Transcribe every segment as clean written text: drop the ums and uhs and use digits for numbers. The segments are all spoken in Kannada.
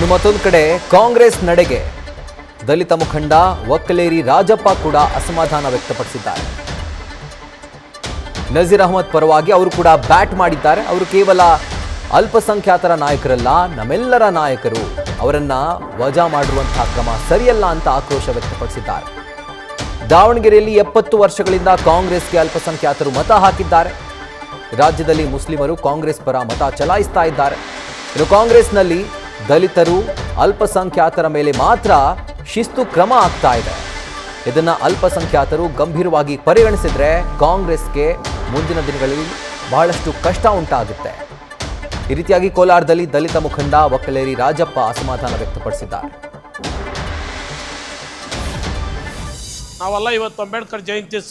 ಇನ್ನು ಮತ್ತೊಂದು ಕಡೆ ಕಾಂಗ್ರೆಸ್ ನಡೆಗೆ ದಲಿತ ಮುಖಂಡ ಒಕ್ಕಲೇರಿ ರಾಜಪ್ಪ ಕೂಡ ಅಸಮಾಧಾನ ವ್ಯಕ್ತಪಡಿಸಿದ್ದಾರೆ. ನಜೀರ್ ಅಹಮದ್ ಪರವಾಗಿ ಅವರು ಕೂಡ ಬ್ಯಾಟ್ ಮಾಡಿದ್ದಾರೆ. ಅವರು ಕೇವಲ ಅಲ್ಪಸಂಖ್ಯಾತರ ನಾಯಕರಲ್ಲ, ನಮ್ಮೆಲ್ಲರ ನಾಯಕರು, ಅವರನ್ನ ವಜಾ ಮಾಡಿರುವಂತಹ ಕ್ರಮ ಸರಿಯಲ್ಲ ಅಂತ ಆಕ್ರೋಶ ವ್ಯಕ್ತಪಡಿಸಿದ್ದಾರೆ. ದಾವಣಗೆರೆಯಲ್ಲಿ 70 ವರ್ಷಗಳಿಂದ ಕಾಂಗ್ರೆಸ್ಗೆ ಅಲ್ಪಸಂಖ್ಯಾತರು ಮತ ಹಾಕಿದ್ದಾರೆ. ರಾಜ್ಯದಲ್ಲಿ ಮುಸ್ಲಿಮರು ಕಾಂಗ್ರೆಸ್ ಪರ ಮತ ಚಲಾಯಿಸ್ತಾ ಇದ್ದಾರೆ. ಇನ್ನು ಕಾಂಗ್ರೆಸ್ನಲ್ಲಿ ದಲಿತರು ಅಲ್ಪಸಂಖ್ಯಾತರ ಮೇಲೆ ಮಾತ್ರ ಶಿಸ್ತು ಕ್ರಮ ಆಗ್ತಾ ಇದೆ. ಇದನ್ನ ಅಲ್ಪಸಂಖ್ಯಾತರು ಗಂಭೀರವಾಗಿ ಪರಿಗಣಿಸಿದ್ರೆ ಕಾಂಗ್ರೆಸ್ಗೆ ಮುಂದಿನ ದಿನಗಳಲ್ಲಿ ಬಹಳಷ್ಟು ಕಷ್ಟ ಉಂಟಾಗುತ್ತೆ. ಈ ರೀತಿಯಾಗಿ ಕೋಲಾರದಲ್ಲಿ ದಲಿತ ಮುಖಂಡ ಒಕ್ಕಲೇರಿ ರಾಜಪ್ಪ ಅಸಮಾಧಾನ ವ್ಯಕ್ತಪಡಿಸಿದ್ದಾರೆ. ನಾವೆಲ್ಲ ಇವತ್ತು ಅಂಬೇಡ್ಕರ್ ಜಯಂತಿ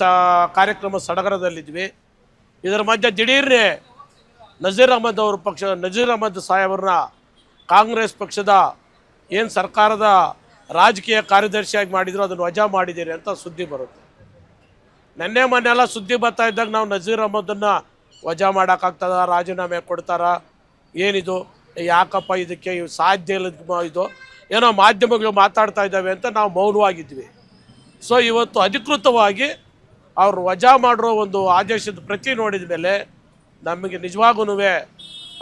ಕಾರ್ಯಕ್ರಮ ಸಡಗರದಲ್ಲಿದ್ವಿ. ಇದರ ಮಧ್ಯೆ ದಿಢೀರ್ನೆ ನಜೀರ್ ಅಹಮದ್ ಸಾಹೇಬರನ್ನ ಕಾಂಗ್ರೆಸ್ ಪಕ್ಷದ ಏನು ಸರ್ಕಾರದ ರಾಜಕೀಯ ಕಾರ್ಯದರ್ಶಿಯಾಗಿ ಮಾಡಿದ್ರು ಅದನ್ನು ವಜಾ ಮಾಡಿದ್ದೀರಿ ಅಂತ ಸುದ್ದಿ ಬರುತ್ತೆ. ನೆನ್ನೆ ಮೊನ್ನೆಲ್ಲ ಸುದ್ದಿ ಬರ್ತಾ ಇದ್ದಾಗ ನಾವು ನಜೀರ್ ಅಹಮದನ್ನು ವಜಾ ಮಾಡೋಕ್ಕಾಗ್ತದ, ರಾಜೀನಾಮೆ ಕೊಡ್ತಾರ, ಏನಿದು, ಯಾಕಪ್ಪ ಇದಕ್ಕೆ ಸಾಧ್ಯ ಇಲ್ಲ, ಇದು ಏನೋ ಮಾಧ್ಯಮಗಳು ಮಾತಾಡ್ತಾ ಇದ್ದಾವೆ ಅಂತ ನಾವು ಮೌನವಾಗಿದ್ವಿ. ಸೊ ಇವತ್ತು ಅಧಿಕೃತವಾಗಿ ಅವರು ವಜಾ ಮಾಡಿರೋ ಒಂದು ಆದೇಶದ ಪ್ರತಿ ನೋಡಿದ ಮೇಲೆ ನಮಗೆ ನಿಜವಾಗೂ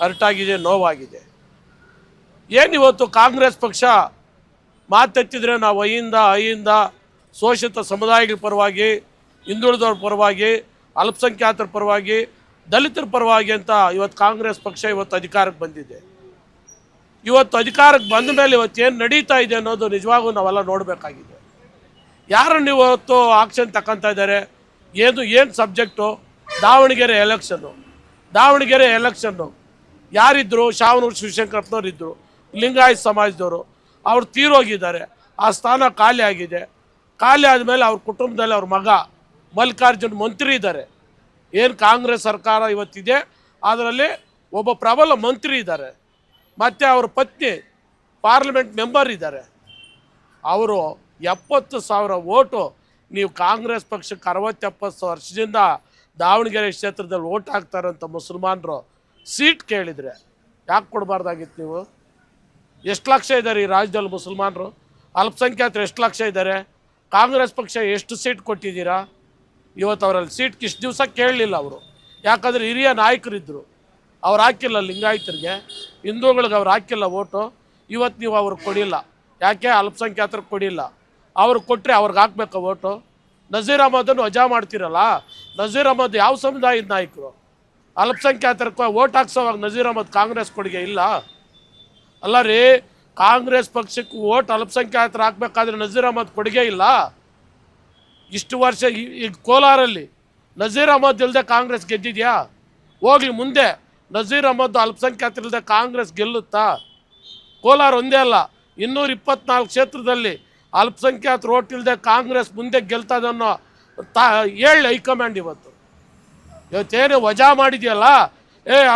ಅರ್ಟಾಗಿದೆ, ನೋವಾಗಿದೆ. ಏನಿವತ್ತು ಕಾಂಗ್ರೆಸ್ ಪಕ್ಷ ಮಾತೆತ್ತಿದ್ರೆ ನಾವು ಅಹಿಂದ ಶೋಷಿತ ಸಮುದಾಯಗಳ ಪರವಾಗಿ, ಹಿಂದುಳಿದವ್ರ ಪರವಾಗಿ, ಅಲ್ಪಸಂಖ್ಯಾತರ ಪರವಾಗಿ, ದಲಿತರ ಪರವಾಗಿ ಅಂತ ಇವತ್ತು ಕಾಂಗ್ರೆಸ್ ಪಕ್ಷ ಇವತ್ತು ಅಧಿಕಾರಕ್ಕೆ ಬಂದಿದೆ. ಇವತ್ತು ಅಧಿಕಾರಕ್ಕೆ ಬಂದ ಮೇಲೆ ಇವತ್ತು ಏನು ನಡೀತಾ ಇದೆ ಅನ್ನೋದು ನಿಜವಾಗೂ ನಾವೆಲ್ಲ ನೋಡಬೇಕಾಗಿದೆ. ಯಾರನ್ನು ಇವತ್ತು ಆಕ್ಷನ್ ತಗೊತಾ ಇದ್ದಾರೆ, ಏನು ಸಬ್ಜೆಕ್ಟು? ದಾವಣಗೆರೆ ಎಲೆಕ್ಷನ್ನು ಯಾರಿದ್ದರು? ಶಾವನೂರು ಶಿವಶಂಕರಪ್ಪನವ್ರು ಇದ್ದರು, ಲಿಂಗಾಯತ್ ಸಮಾಜದವರು, ಅವ್ರು ತೀರೋಗಿದ್ದಾರೆ. ಆ ಸ್ಥಾನ ಖಾಲಿ ಆಗಿದೆ. ಖಾಲಿ ಆದಮೇಲೆ ಅವ್ರ ಕುಟುಂಬದಲ್ಲಿ ಅವ್ರ ಮಗ ಮಲ್ಲಿಕಾರ್ಜುನ್ ಮಂತ್ರಿ ಇದ್ದಾರೆ. ಏನು ಕಾಂಗ್ರೆಸ್ ಸರ್ಕಾರ ಇವತ್ತಿದೆ ಅದರಲ್ಲಿ ಒಬ್ಬ ಪ್ರಬಲ ಮಂತ್ರಿ ಇದ್ದಾರೆ, ಮತ್ತು ಅವ್ರ ಪತ್ನಿ ಪಾರ್ಲಿಮೆಂಟ್ ಮೆಂಬರ್ ಇದ್ದಾರೆ. ಅವರು 70,000 ಓಟು, ನೀವು ಕಾಂಗ್ರೆಸ್ ಪಕ್ಷಕ್ಕೆ 60-70 ವರ್ಷದಿಂದ ದಾವಣಗೆರೆ ಕ್ಷೇತ್ರದಲ್ಲಿ ಓಟ್ ಹಾಕ್ತಾರಂತ ಮುಸಲ್ಮಾನರು ಸೀಟ್ ಕೇಳಿದರೆ ಯಾಕೆ ಕೊಡಬಾರ್ದಾಗಿತ್ತು? ನೀವು ಎಷ್ಟು ಲಕ್ಷ ಇದ್ದಾರೆ ಈ ರಾಜ್ಯದಲ್ಲಿ ಮುಸಲ್ಮಾನರು? ಅಲ್ಪಸಂಖ್ಯಾತರು ಎಷ್ಟು ಲಕ್ಷ ಇದ್ದಾರೆ? ಕಾಂಗ್ರೆಸ್ ಪಕ್ಷ ಎಷ್ಟು ಸೀಟ್ ಕೊಟ್ಟಿದ್ದೀರಾ? ಇವತ್ತು ಅವರಲ್ಲಿ ಸೀಟ್ಗೆ ಇಷ್ಟು ದಿವಸ ಕೇಳಲಿಲ್ಲ ಅವರು, ಯಾಕಂದರೆ ಹಿರಿಯ ನಾಯಕರಿದ್ದರು, ಅವ್ರು ಹಾಕಿಲ್ಲ. ಲಿಂಗಾಯತರಿಗೆ, ಹಿಂದೂಗಳಿಗೆ ಅವ್ರು ಹಾಕಿಲ್ಲ ಓಟು. ಇವತ್ತು ನೀವು ಅವ್ರಿಗೆ ಕೊಡಿಲ್ಲ. ಯಾಕೆ? ಅಲ್ಪಸಂಖ್ಯಾತರಿಗೆ ಕೊಡಿಲ್ಲ. ಅವ್ರಿಗೆ ಕೊಟ್ಟರೆ ಅವ್ರಿಗೆ ಹಾಕ್ಬೇಕು ಓಟು. ನಜೀರ್ ಅಹಮದನ್ನು ವಜಾ ಮಾಡ್ತಿರಲ್ಲ, ನಜೀರ್ ಅಹಮದ್ ಯಾವ ಸಮುದಾಯದ ನಾಯಕರು? ಅಲ್ಪಸಂಖ್ಯಾತರಿಗೆ ಓಟ್ ಹಾಕ್ಸೋವಾಗ ನಜೀರ್ ಅಹಮದ್ ಕಾಂಗ್ರೆಸ್ ಕೊಡುಗೆ ಇಲ್ಲ ಅಲ್ಲ ರೀ. ಕಾಂಗ್ರೆಸ್ ಪಕ್ಷಕ್ಕೆ ಓಟ್ ಅಲ್ಪಸಂಖ್ಯಾತರು ಹಾಕ್ಬೇಕಾದ್ರೆ ನಜೀರ್ ಅಹಮದ್ ಕೊಡುಗೆ ಇಲ್ಲ. ಇಷ್ಟು ವರ್ಷ ಈಗ ಕೋಲಾರಲ್ಲಿ ನಜೀರ್ ಅಹಮದ್ ಇಲ್ಲದೆ ಕಾಂಗ್ರೆಸ್ ಗೆದ್ದಿದೆಯಾ? ಹೋಗ್ಲಿ ಮುಂದೆ ನಜೀರ್ ಅಹಮದ್ ಅಲ್ಪಸಂಖ್ಯಾತರಿಲ್ಲದೆ ಕಾಂಗ್ರೆಸ್ ಗೆಲ್ಲುತ್ತಾ? ಕೋಲಾರ ಒಂದೇ ಅಲ್ಲ, 224 ಕ್ಷೇತ್ರದಲ್ಲಿ ಅಲ್ಪಸಂಖ್ಯಾತರು ಓಟ್ ಇಲ್ಲದೆ ಕಾಂಗ್ರೆಸ್ ಮುಂದೆ ಗೆಲ್ತದನ್ನೋ ಹೇಳಿ ಹೈಕಮಾಂಡ್ ಇವತ್ತೇನು ವಜಾ ಮಾಡಿದೆಯಲ್ಲ,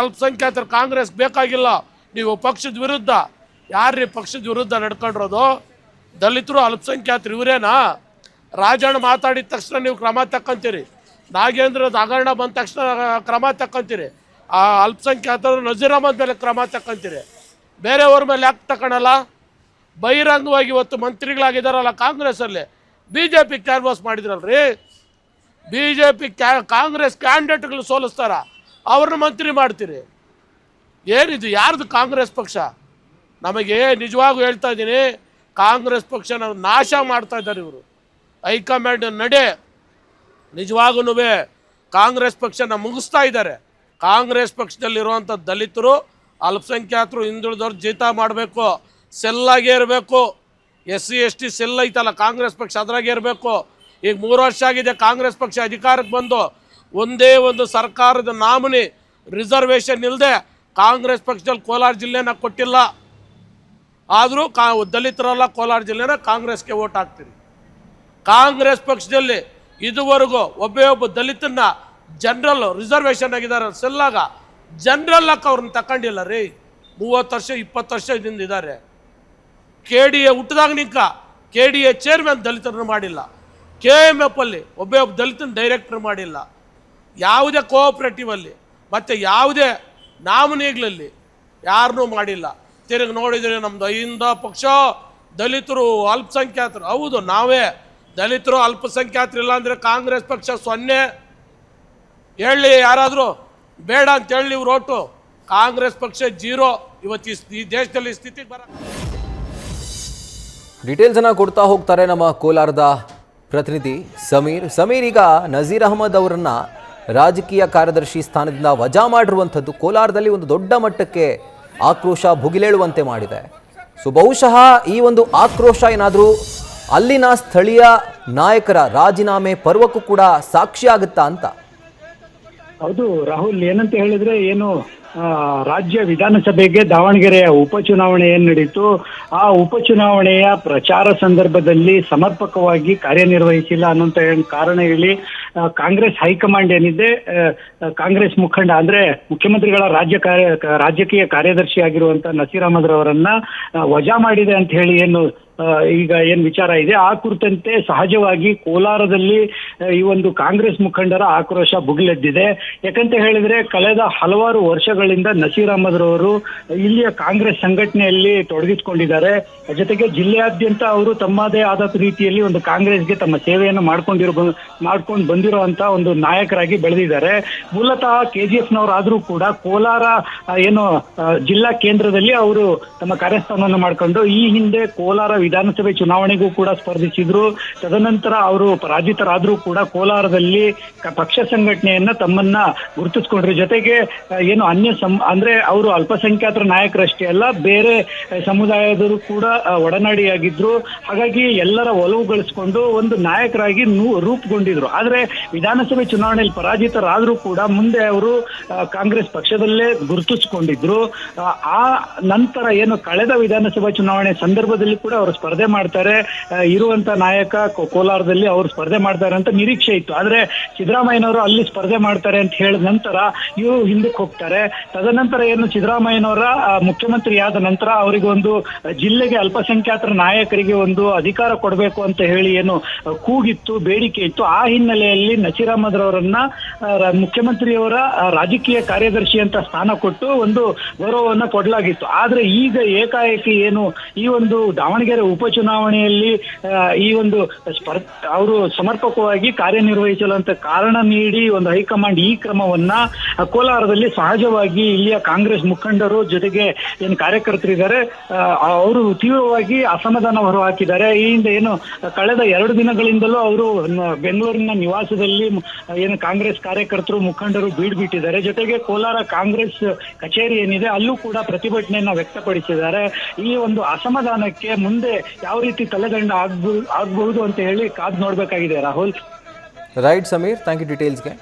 ಅಲ್ಪಸಂಖ್ಯಾತರು ಕಾಂಗ್ರೆಸ್ ಬೇಕಾಗಿಲ್ಲ, ನೀವು ಪಕ್ಷದ ವಿರುದ್ಧ. ಯಾರ್ರೀ ಪಕ್ಷದ ವಿರುದ್ಧ ನಡ್ಕೊಂಡಿರೋದು? ದಲಿತರು ಅಲ್ಪಸಂಖ್ಯಾತರು ಇವರೇನಾ? ರಾಜಣ್ಣ ಮಾತಾಡಿದ ತಕ್ಷಣ ನೀವು ಕ್ರಮ ತಕ್ಕಂತೀರಿ, ನಾಗೇಂದ್ರದ ಹಗರಣ ಬಂದ ತಕ್ಷಣ ಕ್ರಮ ತಕ್ಕಂತೀರಿ, ಆ ಅಲ್ಪಸಂಖ್ಯಾತರು ನಜೀರ್ ಅಹಮದ್ ಮೇಲೆ ಕ್ರಮ ತಕ್ಕಂತೀರಿ, ಬೇರೆಯವ್ರ ಮೇಲೆ ಯಾಕೆ ತಗೊಳಲ್ಲ? ಬಹಿರಂಗವಾಗಿ ಇವತ್ತು ಮಂತ್ರಿಗಳಾಗಿದ್ದಾರಲ್ಲ ಕಾಂಗ್ರೆಸ್ಸಲ್ಲಿ, BJP ಕ್ಯಾನ್ವಾಸ್ ಮಾಡಿದ್ರಲ್ರಿ. BJP ಕಾಂಗ್ರೆಸ್ ಕ್ಯಾಂಡಿಡೇಟ್ಗಳು ಸೋಲಿಸ್ತಾರ, ಅವ್ರನ್ನ ಮಂತ್ರಿ ಮಾಡ್ತೀರಿ. ಏನಿದು? ಯಾರ್ದು ಕಾಂಗ್ರೆಸ್ ಪಕ್ಷ? ನಮಗೆ ನಿಜವಾಗೂ ಹೇಳ್ತಾ ಇದ್ದೀನಿ, ಕಾಂಗ್ರೆಸ್ ಪಕ್ಷನ ನಾಶ ಮಾಡ್ತಾ ಇದ್ದಾರೆ ಇವರು. ಹೈಕಮಾಂಡ್ ನಡೆ ನಿಜವಾಗೂ ಕಾಂಗ್ರೆಸ್ ಪಕ್ಷನ ಮುಗಿಸ್ತಾ ಇದ್ದಾರೆ. ಕಾಂಗ್ರೆಸ್ ಪಕ್ಷದಲ್ಲಿರುವಂಥ ದಲಿತರು, ಅಲ್ಪಸಂಖ್ಯಾತರು, ಹಿಂದುಳಿದವ್ರು ಜೀತ ಮಾಡಬೇಕು, ಸೆಲ್ಲಾಗೇ ಇರಬೇಕು. SC ST ಸೆಲ್ ಐತಲ್ಲ ಕಾಂಗ್ರೆಸ್ ಪಕ್ಷ, ಅದ್ರಾಗೆ ಇರಬೇಕು. ಈಗ 3 ವರ್ಷ ಆಗಿದೆ ಕಾಂಗ್ರೆಸ್ ಪಕ್ಷ ಅಧಿಕಾರಕ್ಕೆ ಬಂದು, ಒಂದೇ ಒಂದು ಸರ್ಕಾರದ ನಾಮಿನಿ ರಿಸರ್ವೇಷನ್ ಇಲ್ಲದೆ ಕಾಂಗ್ರೆಸ್ ಪಕ್ಷದಲ್ಲಿ ಕೋಲಾರ ಜಿಲ್ಲೆನ ಕೊಟ್ಟಿಲ್ಲ. ಆದರೂ ದಲಿತರೆಲ್ಲ ಕೋಲಾರ ಜಿಲ್ಲೆನ ಕಾಂಗ್ರೆಸ್ಗೆ ಓಟ್ ಹಾಕ್ತೀರಿ. ಕಾಂಗ್ರೆಸ್ ಪಕ್ಷದಲ್ಲಿ ಇದುವರೆಗೂ ಒಬ್ಬ ದಲಿತನ್ನ ಜನರಲ್ ರಿಸರ್ವೇಷನ್ ಆಗಿದ್ದಾರೆ ಸೆಲ್ಲಾಗ, ಜನರಲ್ ಹಾಕಿ ಅವ್ರನ್ನ ತಗೊಂಡಿಲ್ಲ ರೀ. 30 ವರ್ಷ 20 ವರ್ಷದಿಂದ ಇದ್ದಾರೆ. KDA ಹುಟ್ಟಿದಾಗ ನಿಂಕ KDA ಚೇರ್ಮನ್ ದಲಿತರನ್ನು ಮಾಡಿಲ್ಲ. KMF ಅಲ್ಲಿ ಒಬ್ಬ ದಲಿತನ ಡೈರೆಕ್ಟರ್ ಮಾಡಿಲ್ಲ. ಯಾವುದೇ ಕೋಆಪರೇಟಿವ್ ಅಲ್ಲಿ ಮತ್ತು ಯಾವುದೇ ನಾಮಿನಿಗಳಲ್ಲಿ ಯಾರನ್ನೂ ಮಾಡಿಲ್ಲ. ತಿರುಗಿ ನೋಡಿದರೆ ನಮ್ದು ಅಹಿಂದ ಪಕ್ಷ, ದಲಿತರು, ಅಲ್ಪಸಂಖ್ಯಾತರು. ಹೌದು, ನಾವೇ ದಲಿತರು, ಅಲ್ಪಸಂಖ್ಯಾತರು ಇಲ್ಲ ಅಂದರೆ ಕಾಂಗ್ರೆಸ್ ಪಕ್ಷ 0. ಹೇಳಿ ಯಾರಾದರೂ, ಬೇಡ ಅಂತ ಹೇಳಿ ಇವ್ರು ಓಟು. ಕಾಂಗ್ರೆಸ್ ಪಕ್ಷ 0. ಇವತ್ತು ಈ ದೇಶದಲ್ಲಿ ಸ್ಥಿತಿಗೆ ಬರ. ಡೀಟೇಲ್ಸ್ ಅನ್ನ ಕೊಡ್ತಾ ಹೋಗ್ತಾರೆ ನಮ್ಮ ಕೋಲಾರದ ಪ್ರತಿನಿಧಿ ಸಮೀರ್. ಈಗ ನಜೀರ್ ಅಹಮದ್ ಅವರನ್ನ ರಾಜಕೀಯ ಕಾರ್ಯದರ್ಶಿ ಸ್ಥಾನದಿಂದ ವಜಾ ಮಾಡಿರುವಂಥದ್ದು ಕೋಲಾರದಲ್ಲಿ ಒಂದು ದೊಡ್ಡ ಮಟ್ಟಕ್ಕೆ ಆಕ್ರೋಶ ಭುಗಿಲೇಳುವಂತೆ ಮಾಡಿದೆ. ಸೊ ಬಹುಶಃ ಈ ಒಂದು ಆಕ್ರೋಶ ಏನಾದರೂ ಅಲ್ಲಿನ ಸ್ಥಳೀಯ ನಾಯಕರ ರಾಜೀನಾಮೆ ಪರ್ವಕ್ಕೂ ಕೂಡ ಸಾಕ್ಷಿಯಾಗುತ್ತಾ ಅಂತ? ಹೌದು ರಾಹುಲ್, ಏನಂತ ಹೇಳಿದ್ರೆ ರಾಜ್ಯ ವಿಧಾನಸಭೆಗೆ ದಾವಣಗೆರೆಯ ಉಪಚುನಾವಣೆ ಏನ್ ನಡೀತು, ಆ ಉಪಚುನಾವಣೆಯ ಪ್ರಚಾರ ಸಂದರ್ಭದಲ್ಲಿ ಸಮರ್ಪಕವಾಗಿ ಕಾರ್ಯನಿರ್ವಹಿಸಿಲ್ಲ ಅನ್ನೋಂತ ಕಾರಣ ಹೇಳಿ ಕಾಂಗ್ರೆಸ್ ಹೈಕಮಾಂಡ್ ಏನಿದೆ, ಕಾಂಗ್ರೆಸ್ ಮುಖಂಡ ಅಂದ್ರೆ ಮುಖ್ಯಮಂತ್ರಿಗಳ ರಾಜಕೀಯ ಕಾರ್ಯದರ್ಶಿ ಆಗಿರುವಂತ ನಸೀರ್ ಅಹಮದ್ ರವರನ್ನ ವಜಾ ಮಾಡಿದೆ ಅಂತ ಹೇಳಿ ಈಗ ಏನ್ ವಿಚಾರ ಇದೆ, ಆ ಕುರಿತಂತೆ ಸಹಜವಾಗಿ ಕೋಲಾರದಲ್ಲಿ ಈ ಒಂದು ಕಾಂಗ್ರೆಸ್ ಮುಖಂಡರ ಆಕ್ರೋಶ ಭುಗಿಲೆದ್ದಿದೆ. ಯಾಕಂತ ಹೇಳಿದ್ರೆ ಕಳೆದ ಹಲವಾರು ವರ್ಷಗಳಿಂದ ನಸೀರ್ ಅಹಮದ್ ರವರು ಇಲ್ಲಿಯ ಕಾಂಗ್ರೆಸ್ ಸಂಘಟನೆಯಲ್ಲಿ ತೊಡಗಿಸಿಕೊಂಡಿದ್ದಾರೆ. ಜೊತೆಗೆ ಜಿಲ್ಲೆಯಾದ್ಯಂತ ಅವರು ತಮ್ಮದೇ ಆದ ರೀತಿಯಲ್ಲಿ ಒಂದು ಕಾಂಗ್ರೆಸ್ಗೆ ತಮ್ಮ ಸೇವೆಯನ್ನು ಮಾಡ್ಕೊಂಡು ಬಂದಿರುವಂತ ಒಂದು ನಾಯಕರಾಗಿ ಬೆಳೆದಿದ್ದಾರೆ. ಮೂಲತಃ KGFನವರಾದ್ರೂ ಕೂಡ ಕೋಲಾರ ಜಿಲ್ಲಾ ಕೇಂದ್ರದಲ್ಲಿ ಅವರು ತಮ್ಮ ಕಾರ್ಯಸ್ಥಾನವನ್ನು ಮಾಡ್ಕೊಂಡು ಈ ಹಿಂದೆ ಕೋಲಾರ ವಿಧಾನಸಭೆ ಚುನಾವಣೆಗೂ ಕೂಡ ಸ್ಪರ್ಧಿಸಿದ್ರು. ತದನಂತರ ಅವರು ಪರಾಜಿತರಾದ್ರೂ ಕೂಡ ಕೋಲಾರದಲ್ಲಿ ಪಕ್ಷ ಸಂಘಟನೆಯನ್ನ ತಮ್ಮನ್ನ ಗುರುತಿಸ್ಕೊಂಡ್ರು. ಜೊತೆಗೆ ಅಂದ್ರೆ ಅವರು ಅಲ್ಪಸಂಖ್ಯಾತರ ನಾಯಕರಷ್ಟೇ ಅಲ್ಲ, ಬೇರೆ ಸಮುದಾಯದವರು ಕೂಡ ಒಡನಾಡಿಯಾಗಿದ್ರು. ಹಾಗಾಗಿ ಎಲ್ಲರ ಒಲವು ಗಳಿಸ್ಕೊಂಡು ಒಂದು ನಾಯಕರಾಗಿ ರೂಪುಗೊಂಡಿದ್ರು. ಆದ್ರೆ ವಿಧಾನಸಭೆ ಚುನಾವಣೆಯಲ್ಲಿ ಪರಾಜಿತರಾದ್ರೂ ಕೂಡ ಮುಂದೆ ಅವರು ಕಾಂಗ್ರೆಸ್ ಪಕ್ಷದಲ್ಲೇ ಗುರುತಿಸಿಕೊಂಡಿದ್ರು. ಆ ನಂತರ ಕಳೆದ ವಿಧಾನಸಭಾ ಚುನಾವಣೆ ಸಂದರ್ಭದಲ್ಲಿ ಕೂಡ ಅವರು ಸ್ಪರ್ಧೆ ಮಾಡ್ತಾರೆ, ಇರುವಂತ ನಾಯಕ ಕೋಲಾರದಲ್ಲಿ ಅವರು ಸ್ಪರ್ಧೆ ಮಾಡ್ತಾರೆ ಅಂತ ನಿರೀಕ್ಷೆ ಇತ್ತು. ಆದ್ರೆ ಸಿದ್ದರಾಮಯ್ಯನವರು ಅಲ್ಲಿ ಸ್ಪರ್ಧೆ ಮಾಡ್ತಾರೆ ಅಂತ ಹೇಳಿದ ನಂತರ ಇವರು ಹಿಂದಕ್ಕೆ ಹೋಗ್ತಾರೆ. ತದನಂತರ ಸಿದ್ದರಾಮಯ್ಯನವರ ಮುಖ್ಯಮಂತ್ರಿ ಆದ ನಂತರ ಅವರಿಗೊಂದು ಜಿಲ್ಲೆಗೆ ಅಲ್ಪಸಂಖ್ಯಾತರ ನಾಯಕರಿಗೆ ಒಂದು ಅಧಿಕಾರ ಕೊಡಬೇಕು ಅಂತ ಹೇಳಿ ಕೂಗಿತ್ತು, ಬೇಡಿಕೆ ಇತ್ತು. ಆ ಹಿನ್ನೆಲೆಯಲ್ಲಿ ನಸೀರ್ ಅಹಮದ್ ರವರನ್ನ ಮುಖ್ಯಮಂತ್ರಿಯವರ ರಾಜಕೀಯ ಕಾರ್ಯದರ್ಶಿ ಅಂತ ಸ್ಥಾನ ಕೊಟ್ಟು ಒಂದು ಗೌರವವನ್ನ ಕೊಡಲಾಗಿತ್ತು. ಆದ್ರೆ ಈಗ ಏಕಾಏಕಿ ಈ ಒಂದು ದಾವಣಗೆರೆ ಉಪಚುನಾವಣೆಯಲ್ಲಿ ಈ ಒಂದು ಅವರು ಸಮರ್ಪಕವಾಗಿ ಕಾರ್ಯನಿರ್ವಹಿಸಲು ಅಂತ ಕಾರಣ ನೀಡಿ ಒಂದು ಹೈಕಮಾಂಡ್ ಈ ಕ್ರಮವನ್ನ ಕೋಲಾರದಲ್ಲಿ ಸಹಜವಾಗಿ ಇಲ್ಲಿಯ ಕಾಂಗ್ರೆಸ್ ಮುಖಂಡರು ಜೊತೆಗೆ ಕಾರ್ಯಕರ್ತರಿದ್ದಾರೆ, ಅವರು ತೀವ್ರವಾಗಿ ಅಸಮಾಧಾನ ಹೊರಹಾಕಿದ್ದಾರೆ. ಈ ಹಿಂದೆ ಕಳೆದ 2 ದಿನಗಳಿಂದಲೂ ಅವರು ಬೆಂಗಳೂರಿನ ನಿವಾಸದಲ್ಲಿ ಕಾಂಗ್ರೆಸ್ ಕಾರ್ಯಕರ್ತರು ಮುಖಂಡರು ಬೀಡ್ಬಿಟ್ಟಿದ್ದಾರೆ. ಜೊತೆಗೆ ಕೋಲಾರ ಕಾಂಗ್ರೆಸ್ ಕಚೇರಿ ಏನಿದೆ ಅಲ್ಲೂ ಕೂಡ ಪ್ರತಿಭಟನೆಯನ್ನ ವ್ಯಕ್ತಪಡಿಸಿದ್ದಾರೆ. ಈ ಒಂದು ಅಸಮಾಧಾನಕ್ಕೆ ಮುಂದೆ ಯಾವ ರೀತಿ ತಲೆದಂಡ ಆಗ್ಬಹುದು ಅಂತ ಹೇಳಿ ಕಾದ್ ನೋಡ್ಬೇಕಾಗಿದೆ Rahul. Right Sameer, thank you ಡೀಟೇಲ್ಸ್ಗೆ.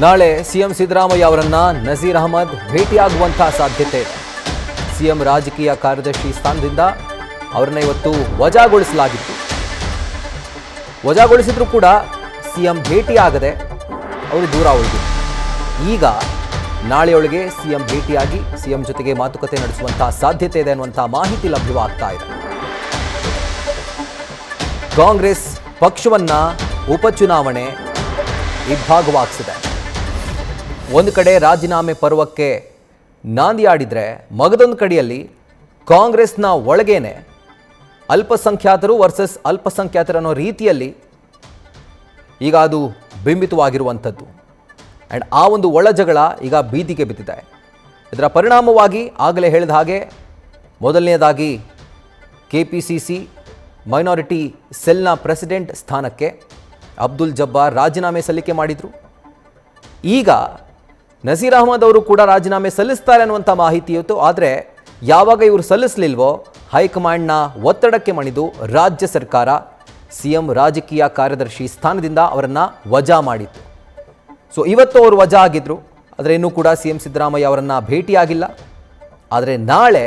ನಾಳೆ ಸಿಎಂ ಸಿದ್ದರಾಮಯ್ಯ ಅವರನ್ನ ನಜೀರ್ ಅಹಮದ್ ಭೇಟಿಯಾಗುವಂತಹ ಸಾಧ್ಯತೆ ಇದೆ. ಸಿಎಂ ರಾಜಕೀಯ ಕಾರ್ಯದರ್ಶಿ ಸ್ಥಾನದಿಂದ ಅವರನ್ನ ಇವತ್ತು ವಜಾಗೊಳಿಸಲಾಗಿತ್ತು. ವಜಾಗೊಳಿಸಿದ್ರು ಕೂಡ ಸಿಎಂ ಭೇಟಿಯಾಗದೆ ಅವರು ದೂರ ಉಳಿದಿದ್ರು. ಈಗ ನಾಳೆಯೊಳಗೆ ಸಿಎಂ ಭೇಟಿಯಾಗಿ ಸಿಎಂ ಜೊತೆಗೆ ಮಾತುಕತೆ ನಡೆಸುವಂತಹ ಸಾಧ್ಯತೆ ಇದೆ ಅನ್ನುವಂತಹ ಮಾಹಿತಿ ಲಭ್ಯವಾಗ್ತಾ ಇದೆ. ಕಾಂಗ್ರೆಸ್ ಪಕ್ಷವನ್ನ ಉಪಚುನಾವಣೆ ಇಬ್ಬಾಗವಾಗಿಸಿದೆ. ಒಂದು ಕಡೆ ರಾಜೀನಾಮೆ ಪರ್ವಕ್ಕೆ ನಾಂದಿಯಾಡಿದ್ರೆ ಮಗದೊಂದು ಕಡೆಯಲ್ಲಿ ಕಾಂಗ್ರೆಸ್ನ ಒಳಗೇನೆ ಅಲ್ಪಸಂಖ್ಯಾತರು ವರ್ಸಸ್ ಅಲ್ಪಸಂಖ್ಯಾತರು ಅನ್ನೋ ರೀತಿಯಲ್ಲಿ ಈಗ ಅದು ಬಿಂಬಿತವಾಗಿರುವಂಥದ್ದು. ಆ್ಯಂಡ್ ಆ ಒಂದು ಒಳ ಜಗಳ ಈಗ ಬೀದಿಗೆ ಬಿದ್ದಿದೆ. ಇದರ ಪರಿಣಾಮವಾಗಿ ಆಗಲೇ ಹೇಳಿದ ಹಾಗೆ ಮೊದಲನೆಯದಾಗಿ KPCC ಮೈನಾರಿಟಿ ಸೆಲ್ನ ಪ್ರೆಸಿಡೆಂಟ್ ಸ್ಥಾನಕ್ಕೆ ಅಬ್ದುಲ್ ಜಬ್ಬಾರ್ ರಾಜೀನಾಮೆ ಸಲ್ಲಿಕೆ ಮಾಡಿದರು. ಈಗ ನಸೀರ್ ಅಹಮದ್ ಅವರು ಕೂಡ ರಾಜೀನಾಮೆ ಸಲ್ಲಿಸ್ತಾರೆ ಅನ್ನುವಂಥ ಮಾಹಿತಿ ಇತ್ತು. ಆದರೆ ಯಾವಾಗ ಇವರು ಸಲ್ಲಿಸಲಿಲ್ವೋ ಹೈಕಮಾಂಡ್ನ ಒತ್ತಡಕ್ಕೆ ಮಣಿದು ರಾಜ್ಯ ಸರ್ಕಾರ ಸಿಎಂ ರಾಜಕೀಯ ಕಾರ್ಯದರ್ಶಿ ಸ್ಥಾನದಿಂದ ಅವರನ್ನು ವಜಾ ಮಾಡಿತ್ತು. ಸೊ ಇವತ್ತು ಅವರು ವಜಾ ಆಗಿದ್ದರು, ಆದರೆ ಇನ್ನೂ ಕೂಡ ಸಿಎಂ ಸಿದ್ದರಾಮಯ್ಯ ಅವರನ್ನು ಭೇಟಿಯಾಗಿಲ್ಲ. ಆದರೆ ನಾಳೆ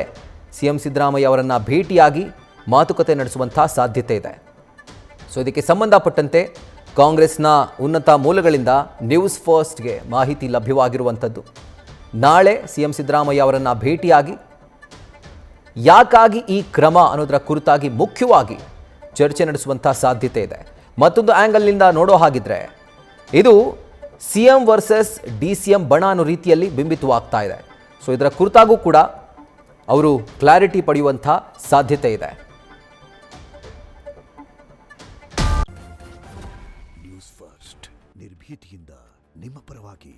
ಸಿಎಂ ಸಿದ್ದರಾಮಯ್ಯ ಅವರನ್ನು ಭೇಟಿಯಾಗಿ ಮಾತುಕತೆ ನಡೆಸುವಂಥ ಸಾಧ್ಯತೆ ಇದೆ. ಸೊ ಇದಕ್ಕೆ ಸಂಬಂಧಪಟ್ಟಂತೆ ಕಾಂಗ್ರೆಸ್ನ ಉನ್ನತ ಮೂಲಗಳಿಂದ ನ್ಯೂಸ್ ಫಸ್ಟ್ಗೆ ಮಾಹಿತಿ ಲಭ್ಯವಾಗಿರುವಂಥದ್ದು. ನಾಳೆ ಸಿಎಂ ಸಿದ್ದರಾಮಯ್ಯ ಅವರನ್ನು ಭೇಟಿಯಾಗಿ ಯಾಕಾಗಿ ಈ ಕ್ರಮ ಅನ್ನೋದರ ಕುರಿತಾಗಿ ಮುಖ್ಯವಾಗಿ ಚರ್ಚೆ ನಡೆಸುವಂಥ ಸಾಧ್ಯತೆ ಇದೆ. ಮತ್ತೊಂದು ಆ್ಯಂಗಲ್ನಿಂದ ನೋಡೋ ಹಾಗಿದ್ರೆ ಇದು CM ವರ್ಸಸ್ DCM ಬಣ ಅನ್ನೋ ರೀತಿಯಲ್ಲಿ ಬಿಂಬಿತವಾಗ್ತಾ ಇದೆ. ಸೊ ಇದರ ಕುರಿತಾಗೂ ಕೂಡ ಅವರು ಕ್ಲಾರಿಟಿ ಪಡೆಯುವಂಥ ಸಾಧ್ಯತೆ ಇದೆ. ನ್ಯೂಸ್ ಫಸ್ಟ್ ನಿರ್ಭೀತಿಯಿಂದ ನಿಮ್ಮ ಪರವಾಗಿ.